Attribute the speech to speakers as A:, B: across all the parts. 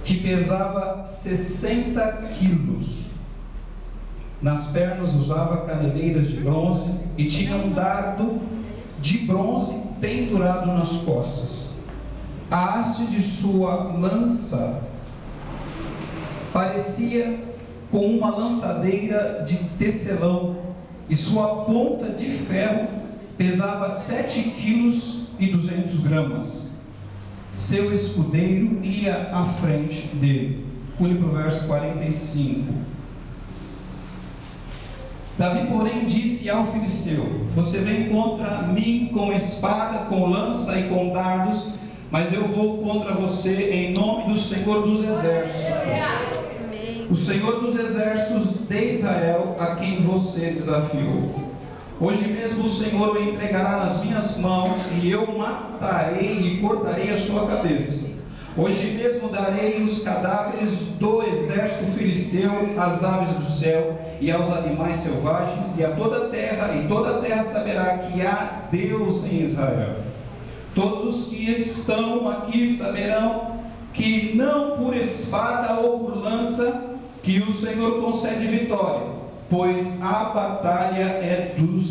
A: que pesava 60 quilos. Nas pernas usava caneleiras de bronze e tinha um dardo de bronze pendurado nas costas. A haste de sua lança parecia com uma lançadeira de tecelão, e sua ponta de ferro pesava 7,2 kg. Seu escudeiro ia à frente dele. Pule para o verso 45. Davi, porém, disse ao filisteu: você vem contra mim com espada, com lança e com dardos, mas eu vou contra você em nome do Senhor dos Exércitos, o Senhor dos Exércitos de Israel, a quem você desafiou. Hoje mesmo o Senhor o entregará nas minhas mãos, e eu matarei e cortarei a sua cabeça. Hoje mesmo darei os cadáveres do exército filisteu às aves do céu e aos animais selvagens, e toda a terra saberá que há Deus em Israel. Todos os que estão aqui saberão que não por espada ou por lança que o Senhor concede vitória, pois a batalha é do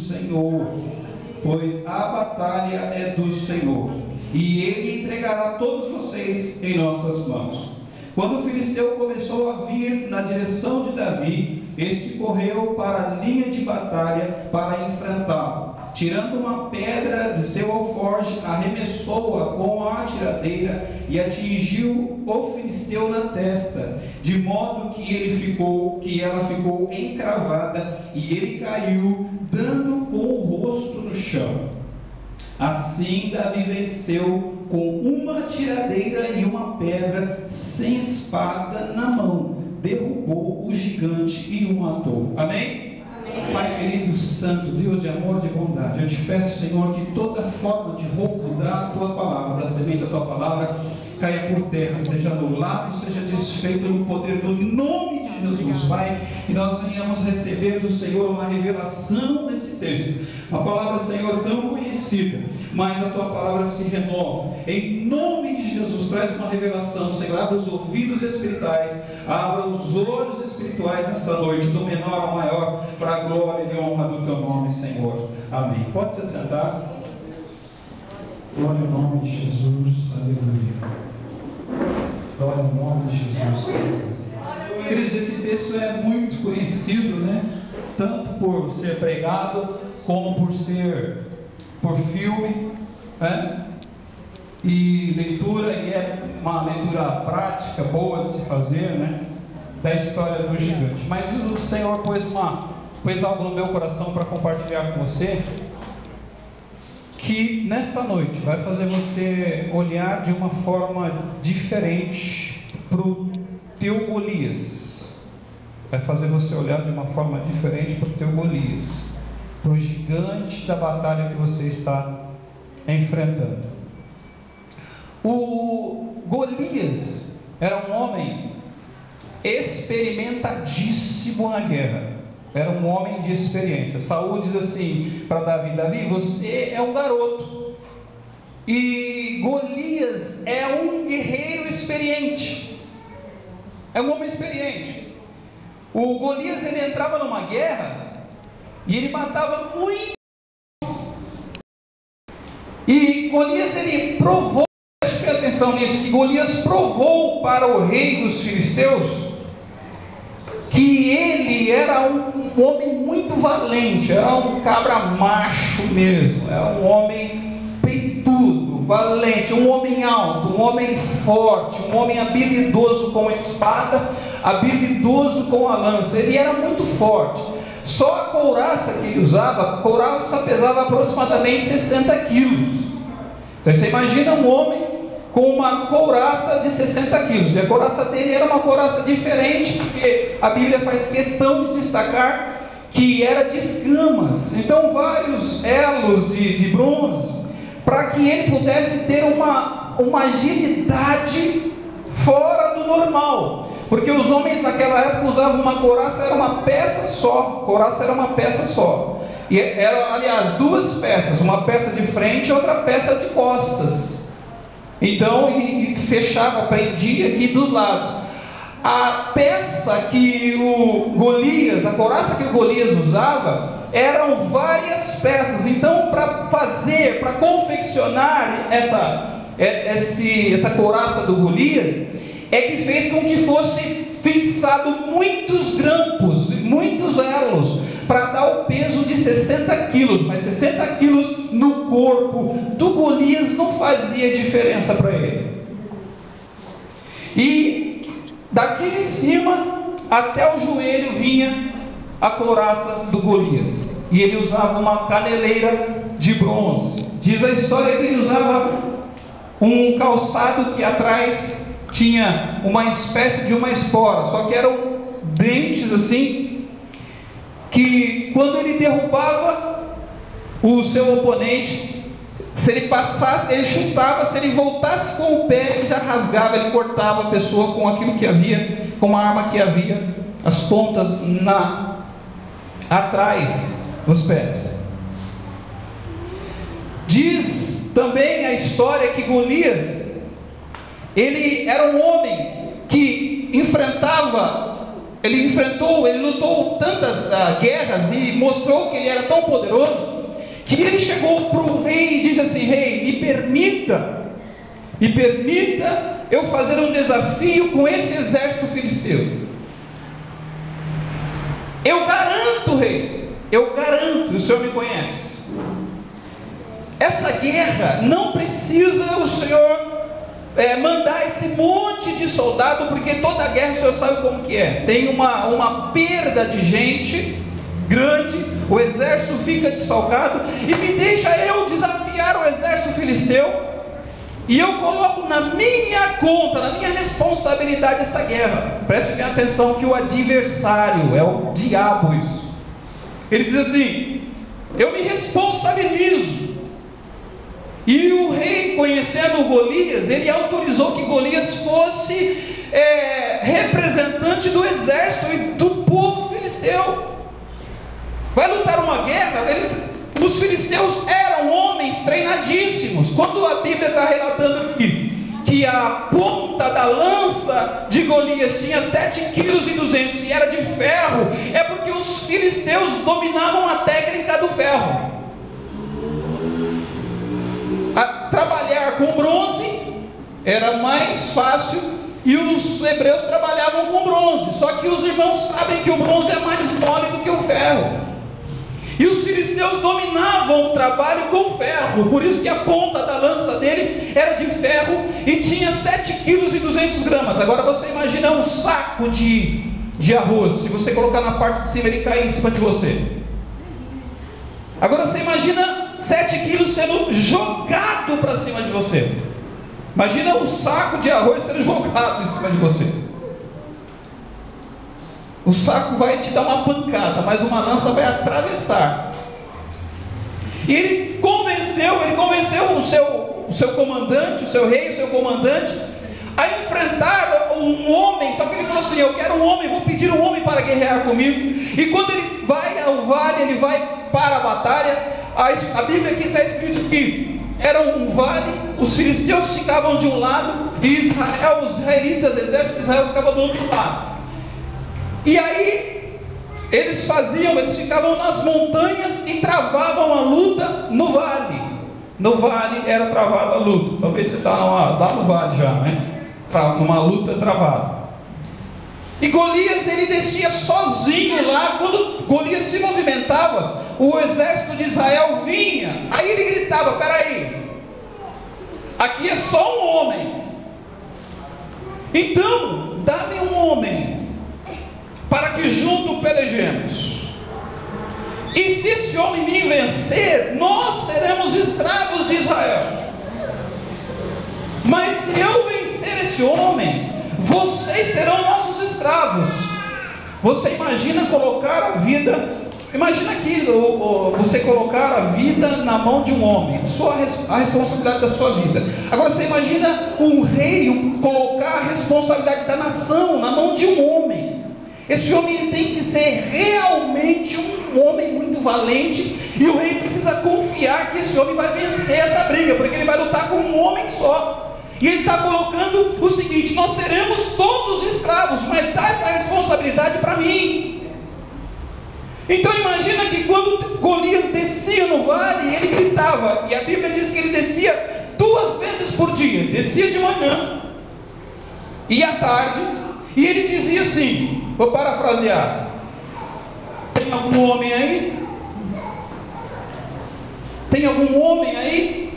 A: Senhor. E Ele entregará todos vocês em nossas mãos. Quando o filisteu começou a vir na direção de Davi, este correu para a linha de batalha para enfrentá-lo. Tirando uma pedra de seu alforje, arremessou-a com a atiradeira e atingiu o filisteu na testa, de modo que ela ficou encravada e ele caiu, dando com o rosto no chão. Assim Davi venceu com uma tiradeira e uma pedra, sem espada na mão. Derrubou o gigante e o matou. Amém? Amém. Pai querido, santo, Deus de amor e de bondade, eu te peço, Senhor, que toda forma de roubo da tua palavra, da semente da tua palavra, caia por terra, seja anulado, seja desfeito no poder do nome de Jesus, Pai, e nós venhamos receber do Senhor uma revelação desse texto, uma palavra, Senhor, tão conhecida, mas a tua palavra se renova, em nome de Jesus. Traz uma revelação, Senhor, abra os ouvidos espirituais, abra os olhos espirituais nessa noite, do menor ao maior, para a glória e honra do teu nome, Senhor. Amém. Pode se sentar. Glória ao nome de Jesus, aleluia. Glória ao nome de Jesus. Queridos, esse texto é muito conhecido, né? Tanto por ser pregado, como por filme, né? E leitura, e é uma leitura prática, boa de se fazer, né? Da história do gigante. Mas o Senhor pôs algo no meu coração para compartilhar com você, que nesta noite vai fazer você olhar de uma forma diferente para o teu Golias. Vai fazer você olhar de uma forma diferente para o teu Golias, para o gigante da batalha que você está enfrentando. O Golias era um homem experimentadíssimo na guerra. Era um homem de experiência. Saul diz assim para Davi: Davi, você é um garoto, e Golias é um guerreiro experiente, é um homem experiente. O Golias, ele entrava numa guerra e ele matava muito. E Golias, ele provou, preste atenção nisso, que Golias provou para o rei dos filisteus que ele era um homem muito valente, era um cabra macho mesmo, era um homem peitudo, valente, um homem alto, um homem forte, um homem habilidoso com a espada, habilidoso com a lança. Ele era muito forte. Só a couraça que ele usava, a couraça pesava aproximadamente 60 quilos. Então você imagina um homem com uma couraça de 60 quilos, e a couraça dele era uma couraça diferente, porque a Bíblia faz questão de destacar que era de escamas, então vários elos de bronze, para que ele pudesse ter uma agilidade fora do normal, porque os homens naquela época usavam uma couraça, era uma peça só, couraça era uma peça só, e eram, aliás, duas peças, uma peça de frente e outra peça de costas. Então, e fechava, prendia aqui dos lados. A peça que o Golias, a couraça que o Golias usava, eram várias peças. Então, para confeccionar essa couraça do Golias, é que fez com que fosse fixado muitos grampos, muitos elos, para dar o peso de 60 quilos. Mas 60 quilos no corpo do Golias não fazia diferença para ele. E daqui de cima até o joelho vinha a couraça do Golias, e ele usava uma caneleira de bronze. Diz a história que ele usava um calçado que atrás tinha uma espécie de uma espora, só que eram dentes assim, que quando ele derrubava o seu oponente, se ele passasse, ele chutava, se ele voltasse com o pé, ele já rasgava, ele cortava a pessoa com aquilo que havia, com a arma que havia, as pontas atrás dos pés. Diz também a história que Golias, ele era um homem que ele lutou tantas guerras e mostrou que ele era tão poderoso, que ele chegou para o rei e disse assim: rei, me permita eu fazer um desafio com esse exército filisteu. Eu garanto, rei, o senhor me conhece, essa guerra não precisa o senhor mandar esse monte de soldado, porque toda guerra o senhor sabe como que é, tem uma perda de gente grande, o exército fica desfalcado, e me deixa eu desafiar o exército filisteu, e eu coloco na minha conta, na minha responsabilidade essa guerra. Preste bem atenção que o adversário é o diabo. Isso, ele diz assim: eu me responsabilizo. E o rei, conhecendo Golias, ele autorizou que Golias fosse representante do exército e do povo filisteu. Vai lutar uma guerra. Os filisteus eram homens treinadíssimos. Quando a Bíblia está relatando aqui que a ponta da lança de Golias tinha 7,2 kg e era de ferro, é porque os filisteus dominavam a técnica do ferro. Trabalhar com bronze era mais fácil, e os hebreus trabalhavam com bronze, só que os irmãos sabem que o bronze é mais mole do que o ferro, e os filisteus dominavam o trabalho com ferro, por isso que a ponta da lança dele era de ferro e tinha 7,2 kg. Agora você imagina um saco de arroz, se você colocar na parte de cima ele cair em cima de você. Agora você imagina 7 quilos sendo jogado para cima de você. Imagina um saco de arroz sendo jogado em cima de você. O saco vai te dar uma pancada, mas uma lança vai atravessar. E ele convenceu o seu comandante, o seu rei, o seu comandante, a enfrentar um homem. Só que ele falou assim: eu quero um homem, vou pedir um homem para guerrear comigo. E quando ele vai ao vale, ele vai para a batalha. A Bíblia aqui está escrito que era um vale, os filisteus ficavam de um lado e Israel, os israelitas, o exército de Israel ficava do outro lado. E aí eles ficavam nas montanhas e travavam a luta no vale. No vale era travada a luta. Talvez você está lá no vale já, né? Numa luta travada. E Golias, ele descia sozinho lá. Quando Golias se movimentava, o exército de Israel vinha. Aí ele gritava: peraí, aqui é só um homem, então dá-me um homem para que junto pelejemos, e se esse homem me vencer, nós seremos escravos de Israel. Mas se eu vencer esse homem, vocês serão nossos escravos. Você imagina colocar a vida, imagina aqui, você colocar a vida na mão de um homem, a responsabilidade da sua vida. Agora você imagina um rei colocar a responsabilidade da nação na mão de um homem. Esse homem, ele tem que ser realmente um homem muito valente, e o rei precisa confiar que esse homem vai vencer essa briga, porque ele vai lutar com um homem só. E ele está colocando o seguinte: nós seremos todos escravos, mas dá essa responsabilidade para mim. Então imagina que quando Golias descia no vale, ele gritava, e a Bíblia diz que ele descia 2 vezes por dia, descia de manhã e à tarde, e ele dizia assim, vou parafrasear: tem algum homem aí? Tem algum homem aí?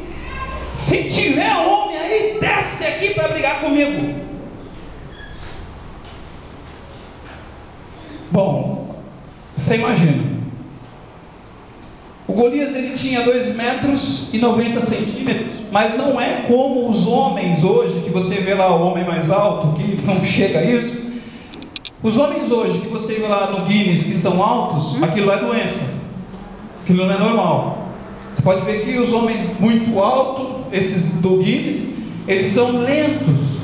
A: Se tiver homem aí, desce aqui para brigar comigo. Bom, você imagina, o Golias ele tinha 2,90 metros, mas não é como os homens hoje, que você vê lá o homem mais alto, que não chega a isso. Os homens hoje, que você vê lá no Guinness, que são altos, aquilo é doença, aquilo não é normal. Você pode ver que os homens muito altos, esses do Guinness, eles são lentos,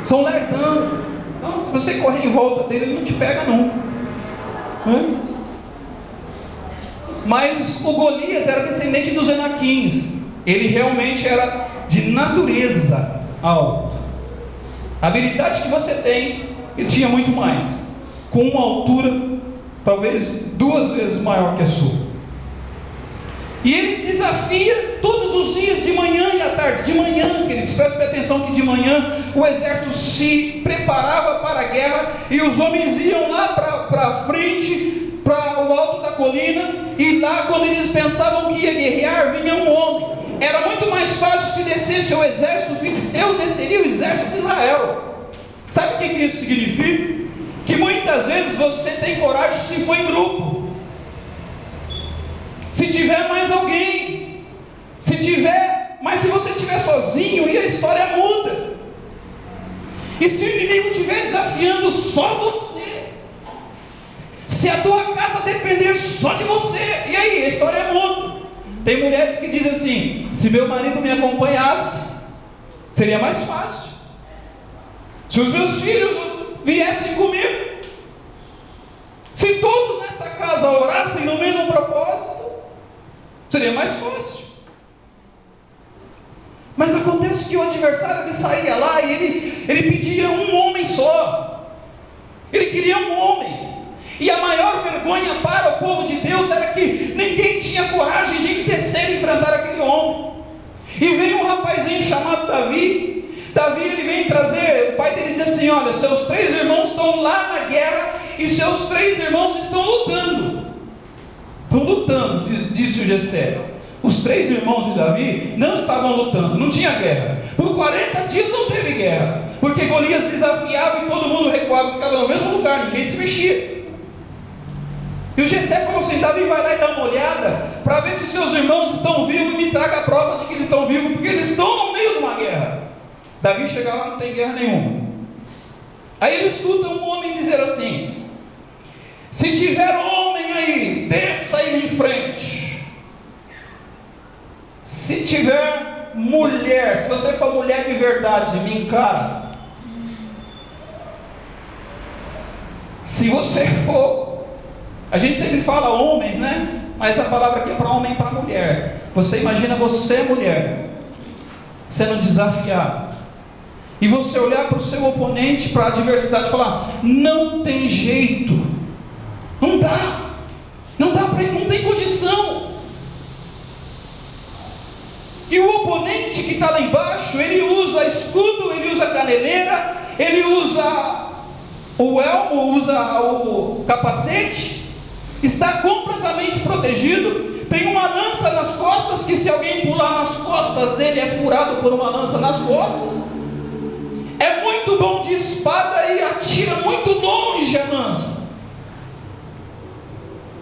A: são lerdão. Então, se você correr em volta dele, ele não te pega nunca. Mas o Golias era descendente dos Enaquins. Ele realmente era de natureza alto. A habilidade que você tem, ele tinha muito mais, com uma altura talvez 2 vezes maior que a sua. E ele desafia todos os dias, de manhã e à tarde. De manhã, queridos, prestem atenção que de manhã o exército se preparava para a guerra, e os homens iam lá para frente, para o alto da colina, e lá quando eles pensavam que ia guerrear, vinha um homem. Era muito mais fácil se descesse o exército filisteu, desceria o exército de Israel. Sabe o que isso significa? Que muitas vezes você tem coragem se for em grupo. Se tiver mais alguém, mas se você estiver sozinho, e a história muda. E se o inimigo estiver desafiando só você, se a tua casa depender só de você, e aí a história muda. Tem mulheres que dizem assim: se meu marido me acompanhasse, seria mais fácil. Se os meus filhos viessem comigo, se todos nessa casa orassem no mesmo propósito, seria mais fácil. Mas acontece que o adversário ele saía lá e ele pedia um homem só. Ele queria um homem. E a maior vergonha para o povo de Deus era que ninguém tinha coragem de descer e enfrentar aquele homem. E veio um rapazinho chamado Davi. Davi ele vem trazer, o pai dele diz assim: olha, seus 3 irmãos estão lá na guerra, e seus 3 irmãos estão lutando. Estão lutando, disse o Jessé. Os 3 irmãos de Davi não estavam lutando, não tinha guerra. Por 40 dias não teve guerra, porque Golias desafiava e todo mundo recuava, ficava no mesmo lugar, ninguém se mexia. E o Jessé falou assim: Davi, vai lá e dá uma olhada para ver se seus irmãos estão vivos e me traga a prova de que eles estão vivos, porque eles estão no meio de uma guerra. Davi chega lá, não tem guerra nenhuma. Aí ele escuta um homem dizer assim: se tiver homem aí, desça aí em frente. Se tiver mulher, se você for mulher de verdade, me encara. Se você for, a gente sempre fala homens, né? Mas a palavra aqui é para homem e para mulher. Você imagina você, mulher, sendo desafiado, e você olhar para o seu oponente, para a adversidade, e falar: não tem jeito, não dá para ele, não tem condição. E o oponente que está lá embaixo, ele usa escudo, ele usa caneleira, ele usa o elmo, usa o capacete, está completamente protegido, tem uma lança nas costas, que se alguém pular nas costas dele é furado por uma lança nas costas. É muito bom de espada e atira muito longe a lança.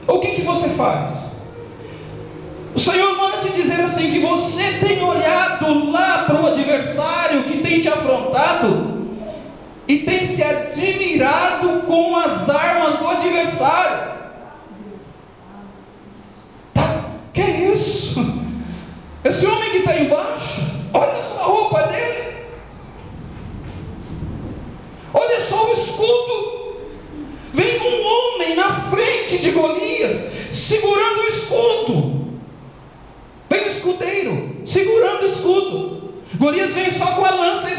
A: O que você faz? O Senhor manda te dizer assim, que você tem olhado lá para o adversário que tem te afrontado e tem se admirado com as armas do adversário. Tá? Que é isso? Esse homem que está embaixo, olha só a roupa dele, olha só o escudo. Vem um homem na frente de Golias, segurando o escudo. Vem o escudeiro, segurando o escudo. Golias vem só com a lança e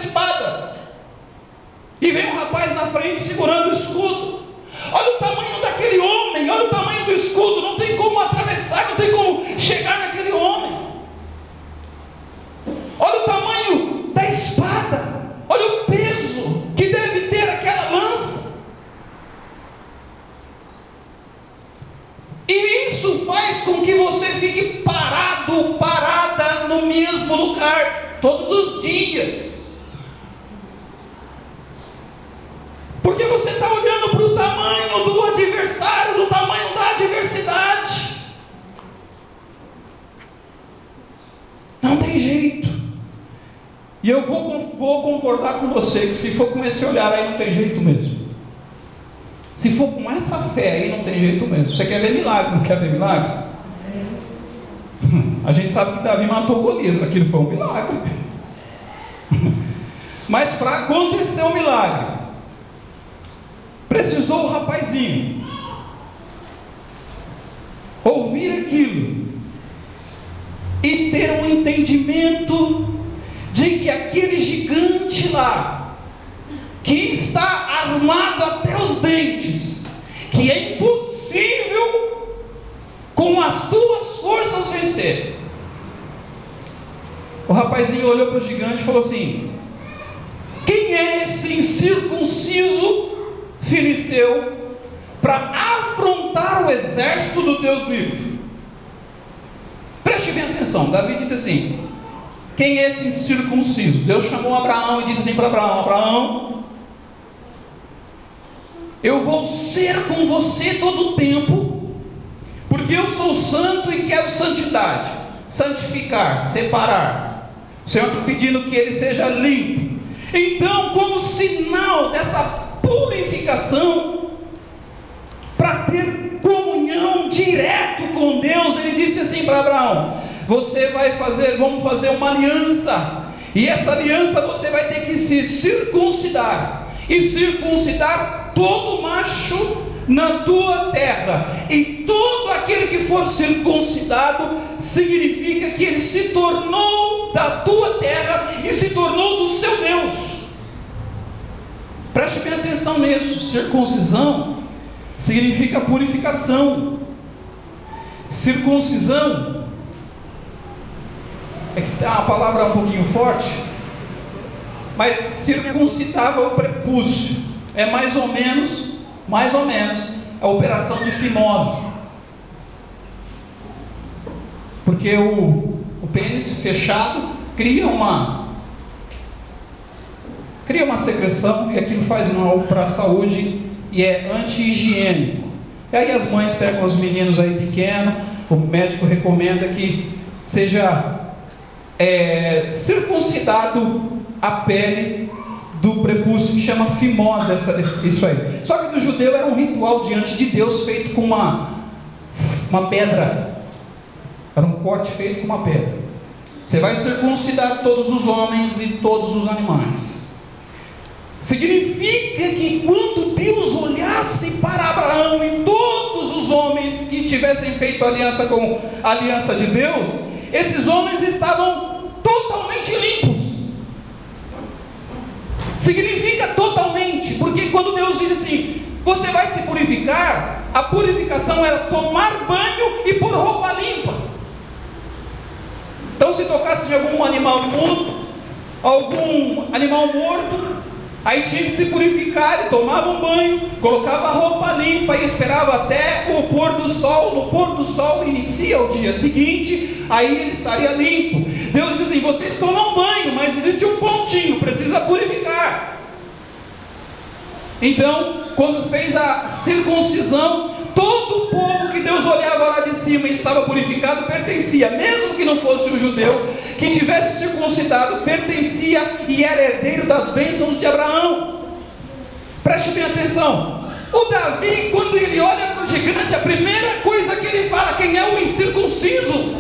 A: na frente segurando o escudo. Olha o tamanho daquele homem, olha o tamanho do escudo, não tem como atravessar, não tem como chegar naquele homem. Olha o tamanho da espada, olha o peso que deve ter aquela lança. E isso faz com que você fique parado, parada no mesmo lugar, todos os dias. Porque você está olhando para o tamanho do adversário, do tamanho da adversidade. Não tem jeito. E eu vou concordar com você que se for com esse olhar aí não tem jeito mesmo. Se for com essa fé aí não tem jeito mesmo. Você quer ver milagre, não quer ver milagre? A gente sabe que Davi matou Golias, aquilo foi um milagre. Mas para acontecer um milagre, precisou o rapazinho ouvir aquilo e ter um entendimento de que aquele gigante lá, que está armado até os dentes, que é impossível com as tuas forças vencer. O rapazinho olhou para o gigante e falou assim: quem é esse incircunciso filisteu para afrontar o exército do Deus vivo? Preste bem atenção. Davi disse assim: quem é esse incircunciso? Deus chamou Abraão e disse assim para Abraão: Abraão, eu vou ser com você todo o tempo, porque eu sou santo e quero santidade, santificar, separar. O Senhor está pedindo que ele seja limpo. Então, como sinal dessa purificação, para ter comunhão direto com Deus, ele disse assim para Abraão: vamos fazer uma aliança, e essa aliança você vai ter que se circuncidar, e circuncidar todo macho na tua terra, e todo aquele que for circuncidado, significa que ele se tornou da tua terra, e se tornou do seu Deus. Preste bem atenção nisso. Circuncisão significa purificação. Circuncisão é que a palavra é um pouquinho forte, mas circuncidava o prepúcio. É mais ou menos a operação de fimose, porque o pênis fechado cria uma secreção, e aquilo faz mal para a saúde e é anti-higiênico. E aí as mães pegam os meninos aí pequenos, o médico recomenda que seja circuncidado a pele do prepúcio, que chama fimose, isso aí. Só que do judeu era um ritual diante de Deus feito com uma pedra. Era um corte feito com uma pedra. Você vai circuncidar todos os homens e todos os animais. Significa que quando Deus olhasse para Abraão e todos os homens que tivessem feito aliança com a aliança de Deus, esses homens estavam totalmente limpos. Significa totalmente, porque quando Deus diz assim: você vai se purificar, a purificação era tomar banho e pôr roupa limpa. Então, se tocasse em algum animal imundo, algum animal morto, aí tinha que se purificar, ele tomava um banho, colocava a roupa limpa e esperava até o pôr do sol. No pôr do sol inicia o dia seguinte, aí ele estaria limpo. Deus diz assim: vocês tomam banho, mas existe um pontinho, precisa purificar. Então, quando fez a circuncisão, todo o povo que Deus olhava lá de cima e estava purificado, pertencia, mesmo que não fosse o judeu, que tivesse circuncidado, pertencia e era herdeiro das bênçãos de Abraão. Preste bem atenção. O Davi, quando ele olha para o gigante, a primeira coisa que ele fala: quem é o incircunciso?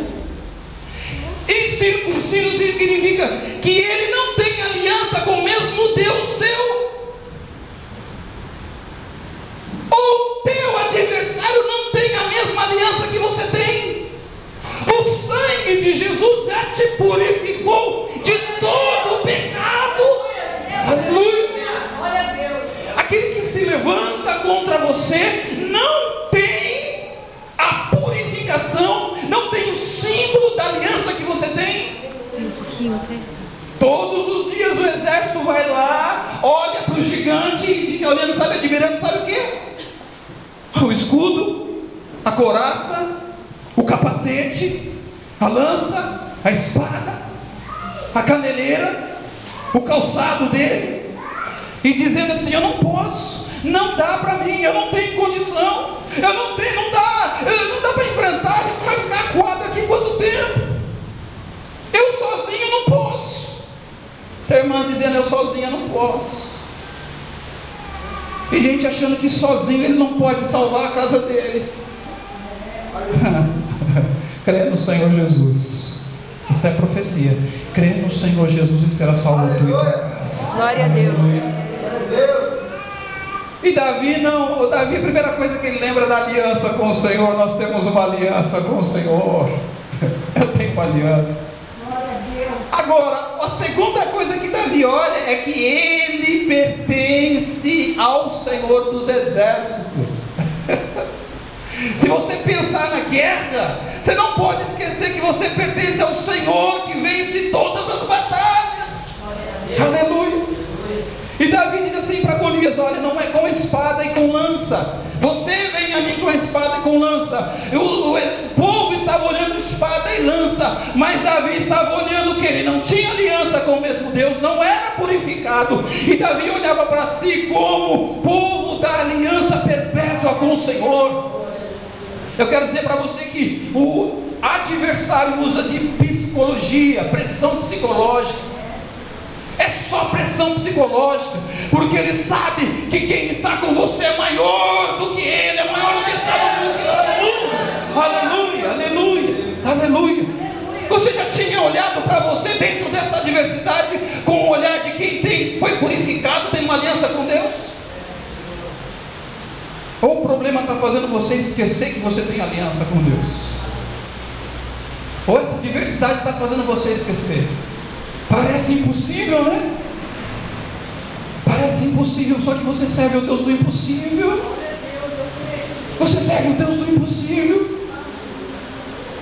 A: Incircunciso significa que ele não tem aliança com o mesmo Deus seu. O teu adversário não tem a mesma aliança que você tem. O sangue de Jesus já te purificou de todo o pecado. Aleluia. Aquele se levanta contra você não tem a purificação, não tem o símbolo da aliança que você tem. Todos os dias o exército vai lá, olha para o gigante e fica olhando, sabe, admirando, sabe o que? O escudo, a couraça, o capacete, a lança, a espada, a caneleira, o calçado dele, e dizendo assim: eu não posso, não dá para mim, eu não tenho condição, não dá para enfrentar, a gente vai ficar acuado aqui quanto tempo? Eu sozinho não posso. Tem irmãs dizendo: eu sozinha não posso. Tem gente achando que sozinho ele não pode salvar a casa dele. Crê no Senhor Jesus. Isso é profecia. Crê no Senhor Jesus e será salvo a tua casa.
B: Glória a Deus.
A: E Davi não, Davi, a primeira coisa que ele lembra da aliança com o Senhor. Nós temos uma aliança com o Senhor. Eu tenho uma aliança. Agora, a segunda coisa que Davi olha é que ele pertence ao Senhor dos exércitos. Se você pensar na guerra, você não pode esquecer que você pertence ao Senhor que vence todas as batalhas. Aleluia. E Davi diz assim para Golias: olha, não é com espada e com lança. Você vem a mim com espada e com lança. O povo estava olhando espada e lança, mas Davi estava olhando que ele não tinha aliança com o mesmo Deus, não era purificado. E Davi olhava para si como povo da aliança perpétua com o Senhor. Eu quero dizer para você que o adversário usa de psicologia, pressão psicológica. É só pressão psicológica, porque ele sabe que quem está com você é maior do que ele, é maior do que está no mundo. Aleluia, aleluia, aleluia. Você já tinha olhado para você dentro dessa adversidade com o olhar de quem foi purificado, tem uma aliança com Deus? Ou o problema está fazendo você esquecer que você tem aliança com Deus? Ou essa adversidade está fazendo você esquecer? Parece impossível, né? Parece impossível, só que você serve o Deus do impossível. Você serve o Deus do impossível.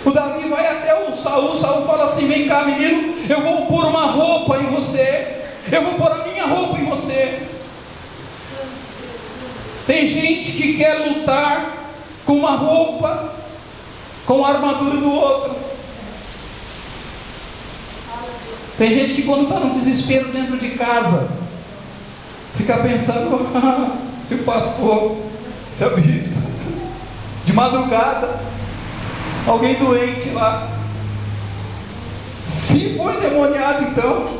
A: O Davi vai até o Saul fala assim: vem cá, menino, eu vou pôr uma roupa em você, eu vou pôr a minha roupa em você. Tem gente que quer lutar com uma roupa, com a armadura do outro. Tem gente que quando está no desespero dentro de casa, fica pensando: se o pastor, se a bispa, de madrugada, alguém doente lá, se for endemoniado, então,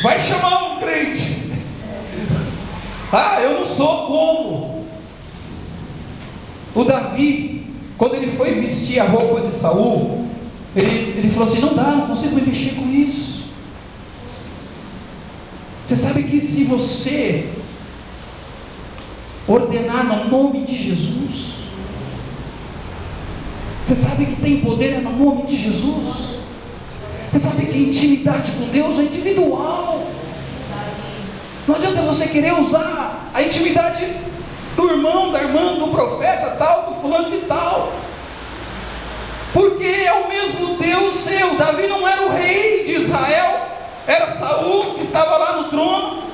A: vai chamar um crente. Eu não sou como o Davi, quando ele foi vestir a roupa de Saul, ele falou assim: não consigo me mexer com isso. Você sabe que se você ordenar no nome de Jesus, você sabe que tem poder no nome de Jesus. Você sabe que intimidade com Deus é individual. Não adianta você querer usar a intimidade do irmão, da irmã, do profeta tal, do fulano de tal, porque é o mesmo Deus seu. Davi não era o rei de Israel, era Saul que estava lá no trono.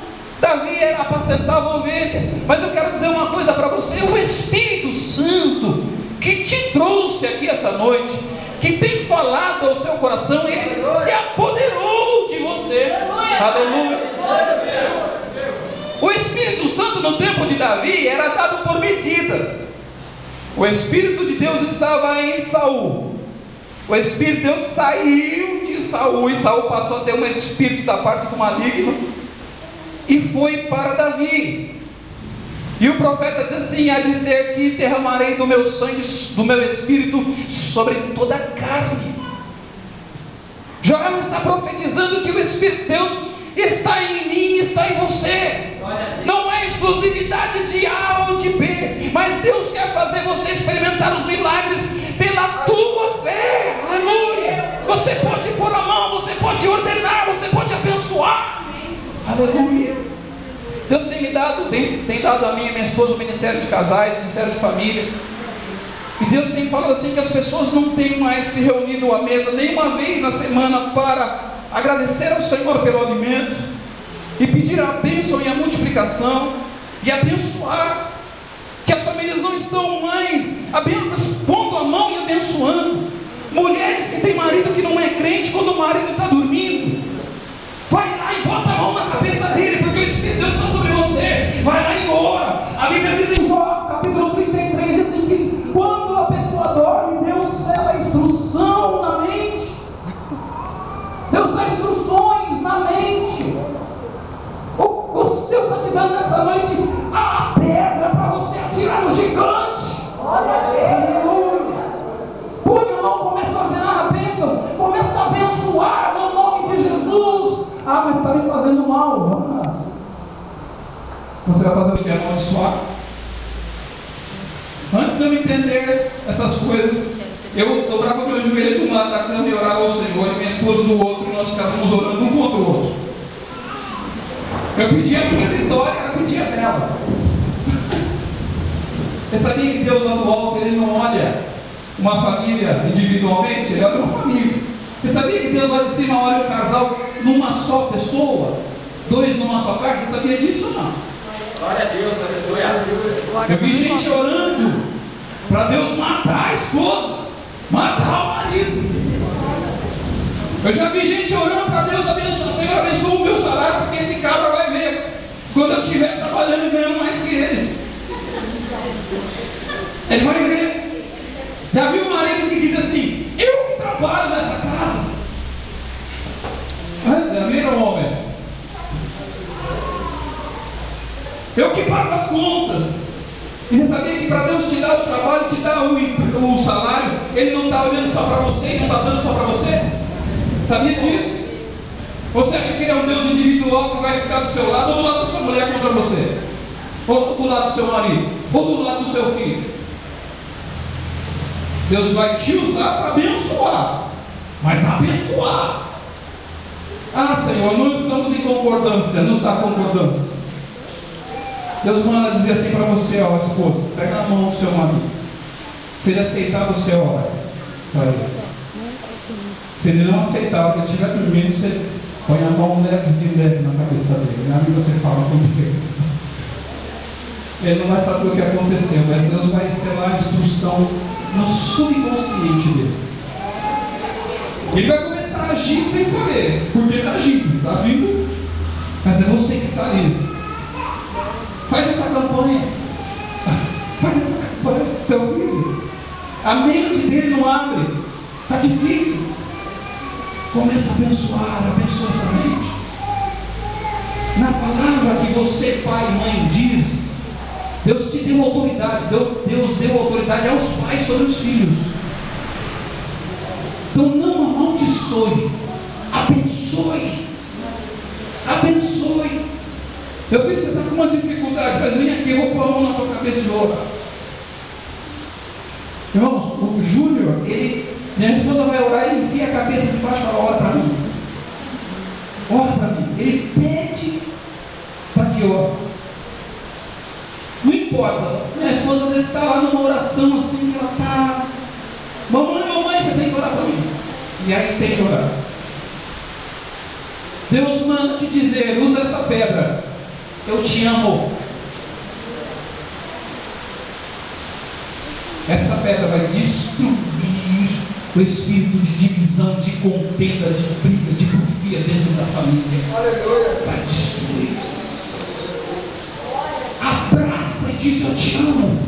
A: Davi apacentava a ovelha. Mas eu quero dizer uma coisa para você: o Espírito Santo que te trouxe aqui essa noite, que tem falado ao seu coração, ele se apoderou de você. Aleluia. O Espírito Santo no tempo de Davi era dado por medida. O Espírito de Deus estava em Saul. O Espírito de Deus saiu de Saul, e Saul passou a ter um espírito da parte do maligno e foi para Davi. E o profeta diz assim: há de ser que derramarei do meu sangue, do meu espírito sobre toda a carne. Joel está profetizando que o Espírito de Deus está em mim, está em você. Não é exclusividade de A ou de B, mas Deus quer fazer você experimentar os milagres pela tua fé. Aleluia. Você pode pôr a mão, você pode ordenar, você pode abençoar. Aleluia. Deus tem dado a mim e minha esposa o ministério de casais, o ministério de família. E Deus tem falado assim que as pessoas não têm mais se reunido à mesa nenhuma vez na semana para agradecer ao Senhor pelo alimento e pedir a bênção e a multiplicação e abençoar. Que as famílias não estão mais pondo a mão e abençoando. Mulheres que têm marido que não é crente, quando o marido está dormindo, vai lá e bota a mão na cabeça dele, porque o Espírito de Deus está sobre você. Vai lá e ora. A Bíblia diz em Jó, capítulo 33, diz assim que quando a pessoa dorme, Deus sela a instrução na mente. Deus dá instruções na mente. Deus está te dando nessa noite a pedra para você atirar no gigante. Aleluia. Põe a mão, começa a ordenar a bênção, começa a abençoar no nome de Jesus. Ah, mas está me fazendo mal. Vamos lá. Você vai fazer o que? Amaldiçoar? Antes de eu entender essas coisas, eu dobrava meu joelho de um lado da cama e orava ao Senhor, e minha esposa do outro, e nós ficávamos orando um contra o outro. Eu pedia a minha vitória, ela pedia dela. Você sabia que Deus lá do alto, Ele não olha uma família individualmente, Ele olha uma família. Você sabia que Deus lá de cima olha o casal numa só pessoa? Dois numa só carne? Você sabia disso ou não?
B: Glória a Deus, aleluia.
A: Eu vi gente orando para Deus matar a esposa, matar o marido. Eu já vi gente orando para Deus abençoar. Senhor, abençoa o meu salário, porque esse cabra vai ver quando eu estiver trabalhando e ganhando mais que ele. Ele vai ver. Já viu o marido que diz assim: eu que trabalho nessa casa. Já viram, homens? Eu que pago as contas. E você sabia que para Deus te dar o trabalho, te dar o salário, Ele não está olhando só para você, Ele não está dando só para você? Sabia disso? Você acha que Ele é um Deus individual que vai ficar do seu lado, ou do lado da sua mulher contra você? Ou do lado do seu marido? Ou do lado do seu filho? Deus vai te usar para abençoar, mas abençoar. Ah, Senhor, não estamos em concordância, não está concordância. Deus manda dizer assim para você, ó, esposa, pega na mão do seu marido. Se ele aceitar, você ora para ele. Se ele não aceitar, ele estiver dormindo, você põe a mão leve de leve na cabeça dele. E você fala com Deus. Ele não vai saber o que aconteceu, mas Deus vai selar a instrução no subconsciente dele. Ele vai começar a agir sem saber, porque ele está agindo, está vindo, mas é você que está ali. Faz essa campanha. Faz essa campanha, seu filho. A mente dele não abre. Está difícil. Começa a abençoar, abençoa essa mente. Na palavra que você, pai e mãe, diz, Deus te deu autoridade. Deus deu autoridade aos pais sobre os filhos. Então não amaldiçoe. Abençoe. Abençoe. Meu filho, você está com uma dificuldade, mas vem aqui, eu vou pôr a mão na tua cabeça e orar. Irmãos, o Júnior, minha esposa vai orar, ele enfia a cabeça debaixo e fala: ora para mim. Ora para mim. Ele pede para que ore. Não importa. Minha esposa às vezes está lá numa oração assim, ela está: mamãe, você tem que orar para mim. E aí tem que orar. Deus manda te dizer: usa essa pedra. Eu te amo. Essa pedra vai destruir o espírito de divisão, de contenda, de briga, de porfia dentro da família. Vai destruir. Abraça e diz: eu te amo.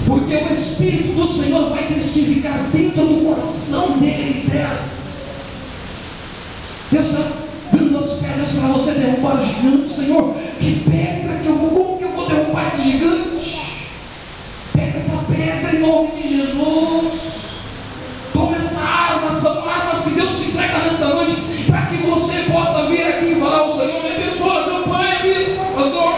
A: Porque o Espírito do Senhor vai testificar dentro do coração dele e dela. Deus está dando as pedras para você derrubar o gigante. Senhor, que pedra que eu vou, como que eu vou derrubar esse gigante? Pega essa pedra em nome de Jesus. Toma essa arma, são armas que Deus te entrega nessa noite, para que você possa vir aqui e falar: o Senhor me abençoa a campanha, bispo, pastor.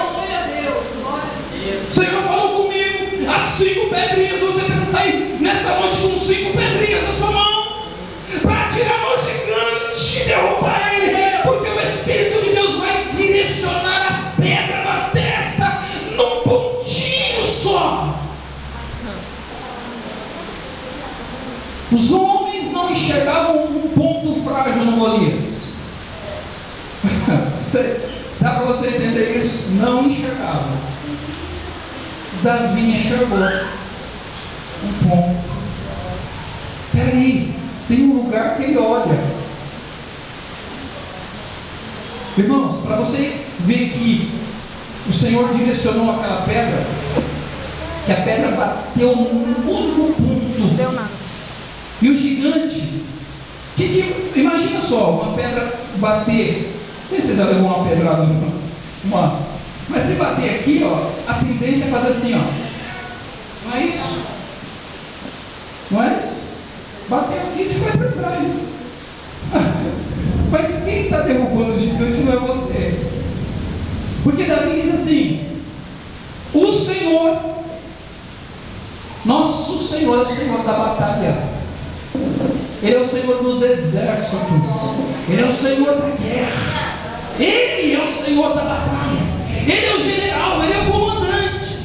A: O Senhor falou comigo, as 5 pedrinhas, você precisa sair nessa noite com 5 pedrinhas na sua mão, para tirar o gigante e derrubar ele, porque o Espírito de Deus vai direcionar Dá para você entender isso? Não enxergava. Davi enxergou um ponto. Peraí, tem um lugar que ele olha. Irmãos, para você ver que o Senhor direcionou aquela pedra, que a pedra bateu num único ponto.
C: Não deu nada.
A: E o gigante, imagina só, uma pedra bater. Não sei se você já levou uma pedrada, mas se bater aqui, ó, a tendência é fazer assim, ó. Não é isso? Não é isso? Bateu aqui e vai para trás. Mas quem está derrubando o gigante não é você. Porque Davi diz assim: o Senhor, nosso Senhor é o Senhor da batalha. Ele é o Senhor dos exércitos. Ele é o Senhor da guerra. Ele é o Senhor da batalha. Ele é o general, ele é o comandante.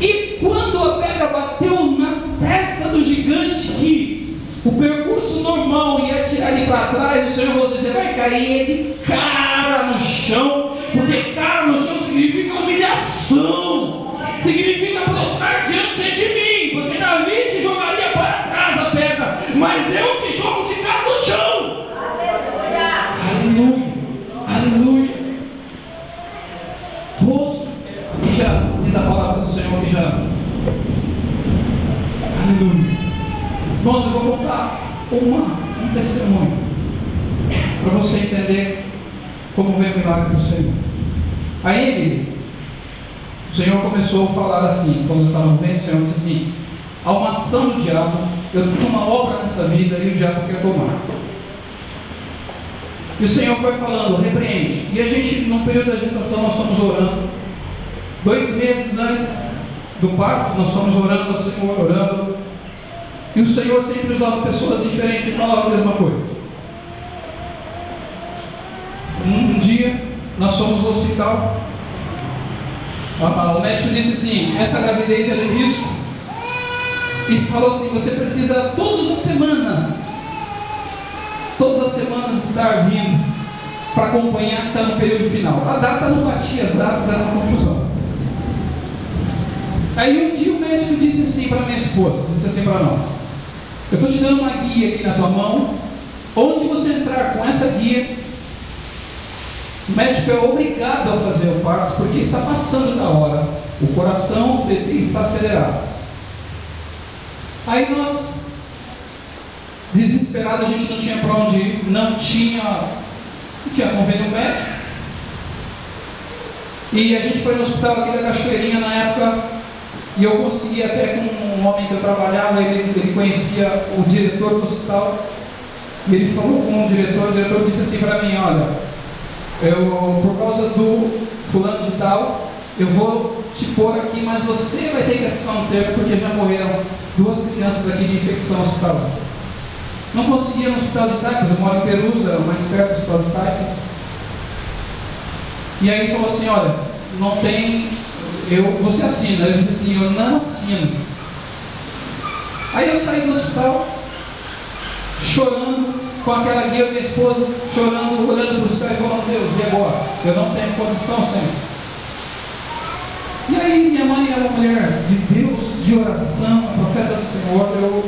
A: E quando a pedra bateu na testa do gigante, que o percurso normal ia tirar ele para trás, o Senhor falou assim: você vai cair de cara no chão, porque cara no chão significa humilhação, significa prostrar diante de mim, porque Davi te jogaria para trás a pedra, mas eu te jogo de cara no chão. Aleluia, aleluia. Rosto, e já diz a palavra do Senhor que já. Aleluia. Irmãos, eu vou contar um testemunho para você entender como vem o milagre do Senhor. A Emily, o Senhor começou a falar assim, quando eu estava vendo, o Senhor disse assim: há uma ação do diabo, eu tenho uma obra nessa vida e o diabo quer tomar. E o Senhor foi falando: repreende. E a gente, no período da gestação, nós fomos orando. 2 meses antes do parto, nós fomos orando ao Senhor, orando. E o Senhor sempre usava pessoas diferentes e falava a mesma coisa. Um dia, nós fomos no hospital. O médico disse assim: essa gravidez é de risco. E falou assim: você precisa todas as semanas estar vindo para acompanhar que está no período final. A data não batia, as datas eram uma confusão. Aí um dia o médico disse assim para minha esposa, disse assim para nós: eu estou te dando uma guia aqui na tua mão. Onde você entrar com essa guia, o médico é obrigado a fazer o parto, porque está passando da hora, o coração está acelerado. Aí nós, desesperados, a gente não tinha para onde ir, não tinha convênio médico, e a gente foi no hospital aqui da Cachoeirinha na época. E eu consegui até com um homem que eu trabalhava, ele conhecia o diretor do hospital, e ele falou com o diretor disse assim para mim: olha, eu, por causa do fulano de tal, eu vou te pôr aqui, mas você vai ter que assinar um termo, porque já morreram 2 crianças aqui de infecção hospitalar. Não conseguia no hospital de Taipas, eu moro em Perusa, mais perto do hospital de Taipas. E aí ele falou assim: olha, não tem... você assina. Eu disse assim: eu não assino. Aí eu saí do hospital chorando, com aquela guia, minha esposa chorando, olhando para os céus e falando: Deus, e agora? Eu não tenho condição, Senhor. E aí minha mãe era uma mulher de Deus, de oração, profeta do Senhor. Eu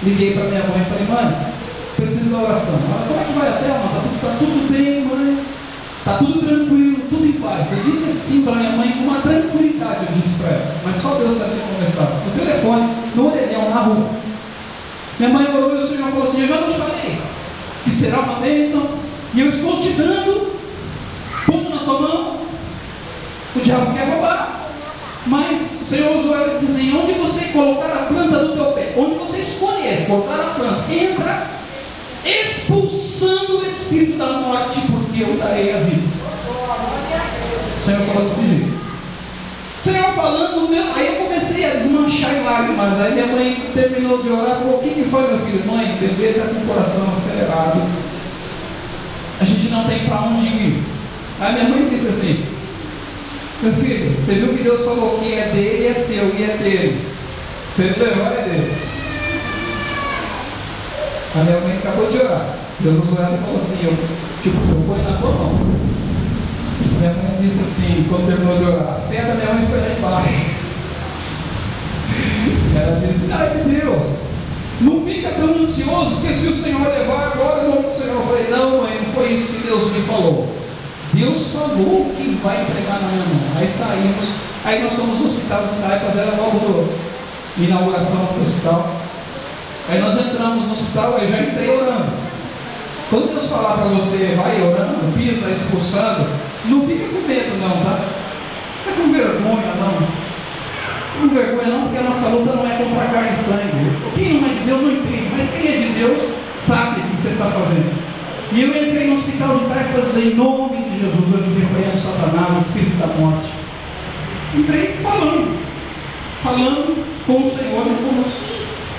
A: liguei para minha mãe e falei: mãe, preciso da oração. Ela: como é que vai até, mãe? Está tudo bem, mãe. Está tudo tranquilo, tudo em paz. Eu disse assim para minha mãe com uma tranquilidade, eu disse para ela, mas só Deus sabia como eu estava. No telefone, no orelhão, na rua. Minha mãe orou e o Senhor falou assim: eu já não te falei que será uma bênção, e eu estou te dando, pondo na tua mão. O diabo quer roubar, mas o Senhor usou ela e disse assim: onde você colocar a planta do teu pé, onde você escolher colocar a planta, entra expulsando o espírito da morte, porque eu darei a vida. O Senhor falou desse jeito. O Senhor falando, aí eu comecei a desmanchar em lágrimas. Aí minha mãe terminou de orar e falou: o que foi, meu filho? Mãe, o bebê está com o coração acelerado, a gente não tem para onde ir. Aí minha mãe disse assim: meu filho, você viu que Deus falou que é dele, é seu e é dele. Você levou, é dele. A minha mãe acabou de orar. Jesus olhou e falou assim, eu ponho na tua mão. Minha mãe disse assim, quando terminou de orar, a fé da minha mãe foi lá embaixo. Ela disse, ai de Deus, não fica tão ansioso, porque se o Senhor levar agora, não, o Senhor. Eu falei, não mãe, não foi isso que Deus me falou. Deus falou que vai entregar na minha mão. Aí saímos, aí nós fomos no hospital de Taipas, era logo a inauguração do hospital. Aí nós entramos no hospital, eu já entrei orando. Quando Deus falar para você, vai orando, pisa, expulsando, não fica com medo não, tá? Não fica com vergonha não. Com vergonha não, porque a nossa luta não é contra carne e sangue. Quem não é de Deus não entende, mas quem é de Deus sabe o que você está fazendo. E eu entrei no hospital de Taipas em nome de Jesus, eu repreendo Satanás, espírito da morte. Entrei falando com o Senhor e conosco.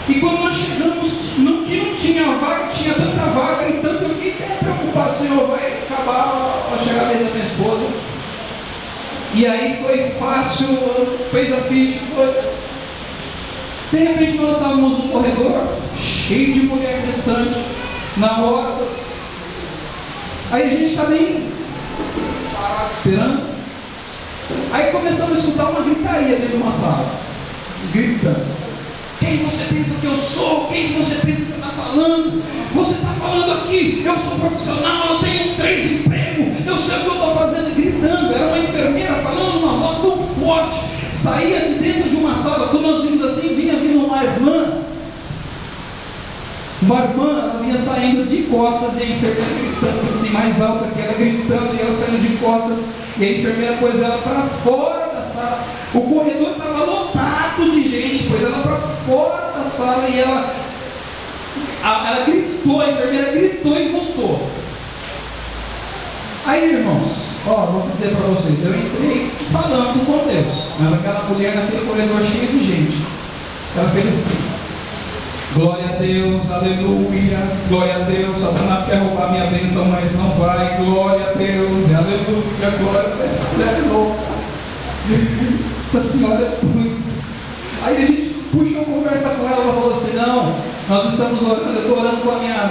A: E quando nós chegamos, que não tinha vaga, tinha tanta vaga, então eu fiquei até preocupado, Senhor, vai acabar a chegar a vez da minha esposa. E aí foi fácil, fez a ficha, foi. De repente nós estávamos no corredor, cheio de mulher restante, na hora. Aí a gente está bem parado, esperando. Aí começamos a escutar uma gritaria dentro de uma sala, gritando. Quem você pensa que eu sou? Quem você pensa que você está falando? Você está falando aqui, eu sou profissional, eu tenho 3 empregos, eu sei o que eu estou fazendo, gritando. Era uma enfermeira falando uma voz tão forte, saía de dentro de uma sala. Quando nós vimos assim, vinha vindo uma irmã, ela vinha saindo de costas, e a enfermeira gritando, assim, mais alta que ela, gritando, e ela saindo de costas, e a enfermeira pôs ela para fora da sala. O corredor estava lotado de gente, pôs ela para fora da sala, e ela gritou, a enfermeira gritou e voltou. Aí, irmãos, vou dizer para vocês, eu entrei falando com Deus, mas aquela mulher naquele corredor cheio de gente, ela fez assim: glória a Deus, aleluia, glória a Deus, Satanás quer roubar minha bênção, mas não vai, glória a Deus, aleluia, glória a Deus. Essa mulher é louca, essa senhora é doida. Aí a gente puxou conversa com ela, ela falou assim: não, nós estamos orando, eu estou orando com a minha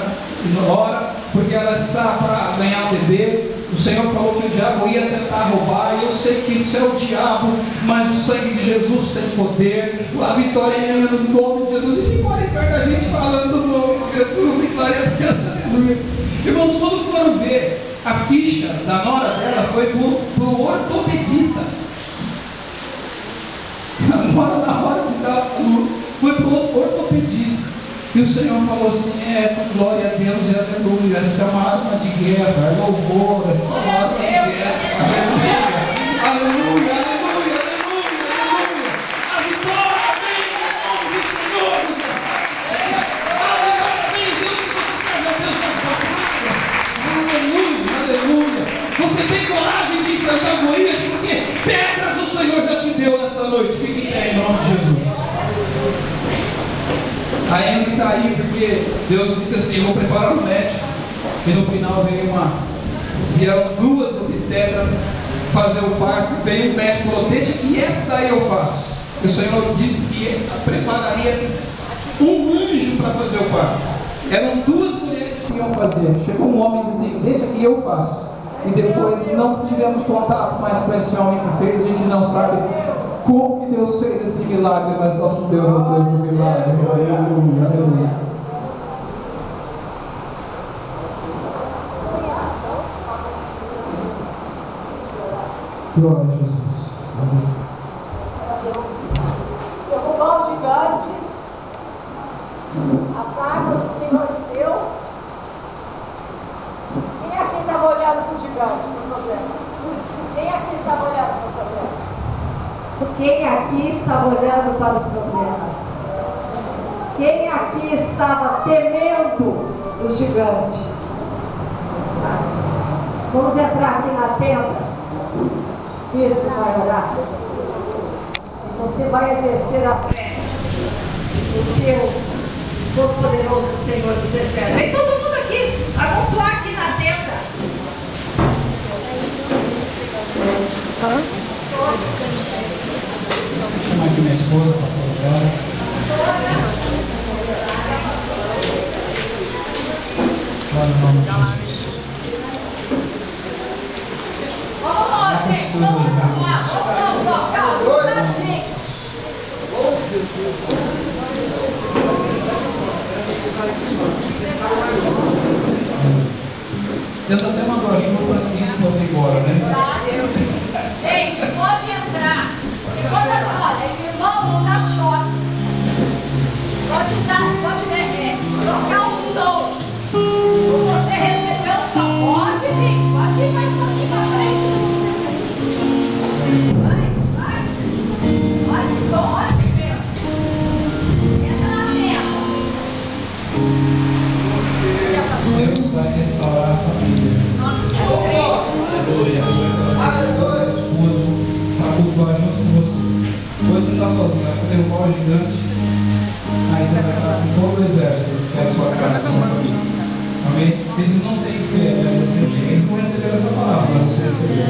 A: nora, porque ela está para ganhar um bebê. O Senhor falou que o diabo ia tentar roubar, e eu sei que isso é o diabo, mas o sangue de Jesus tem poder, a vitória é no nome de Jesus. E ficou ali perto da gente falando o nome de Jesus, e glória a Deus, aleluia. Irmãos, quando foram ver, a ficha da nora dela foi para o ortopedista. A nora, na hora de dar a luz, foi para o ortopedista. E o Senhor falou assim: glória a Deus e aleluia, essa é uma arma de guerra, é louvor, essa é uma arma de guerra, aleluia, aleluia, aleluia, aleluia, aleluia. A vitória vem no nome do Senhor dos Estados. A vitória vem, Deus, que você serve a Deus das batalhas. Aleluia, aleluia. Você tem coragem de enfrentar Golias, porque pedras o Senhor já te deu nessa noite. Fique em pé em nome de Jesus. A Emily está aí porque Deus disse assim: eu vou preparar um médico. E no final vieram 2 obstetras fazer o parto. Veio o médico e falou: deixa que essa daí eu faço. E o Senhor disse que prepararia um anjo para fazer o parto. Eram 2 mulheres que iam fazer. Chegou um homem e disse: deixa que eu faço. E depois não tivemos contato mais com esse homem que fez. A gente não sabe como que Deus fez esse milagre, mas nosso Deus é o Deus do milagre. Aleluia, aleluia. Glória a Jesus. Amém.
C: Derrubar os gigantes, a praga do Senhor de Deus. Quem aqui estava olhando para o gigante no problema? Quem aqui estava olhando para o problema? Quem aqui estava olhando para os problemas? Quem aqui estava temendo o gigante? Vamos entrar aqui na tenda. Cristo vai orar. E você vai exercer a fé no Deus Todo-Poderoso, Senhor dos Exércitos. Vem todo mundo aqui, amontoar aqui na tenda.
A: Vou chamar aqui minha esposa, pastor Glória. Pai, no nome de Jesus.
C: Vamos lá, gente. Vamos lá.
A: Deus até mandou a chuva para quem não foi embora, né?
C: Gente, pode entrar. Se for olha, irmão, não dá choque. Pode trocar o som. Você recebeu o som. Pode vir. Pode ir mais um pouquinho pra frente. Vai. Olha que bom, olha que benção. Entra na tela.
A: Deus vai restaurar a família. Aleluia. Vai esposo para cultuar junto com você. Hoje você está sozinho, você derrubar o gigante, aí você vai estar com todo o exército, que é a sua casa, a sua família. Amém? Eles não têm fé, mas você tem. Eles não receberam essa palavra, mas você recebeu.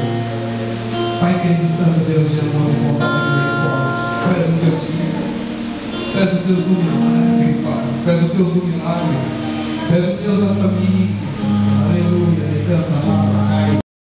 A: Pai querido, Santo Deus, de amor e vontade de misericórdia, tu és o Deus Senhor. Tu és o Deus do milagre, Pai. Tu és o Deus do milagre. Tu és o Deus da família. Aleluia.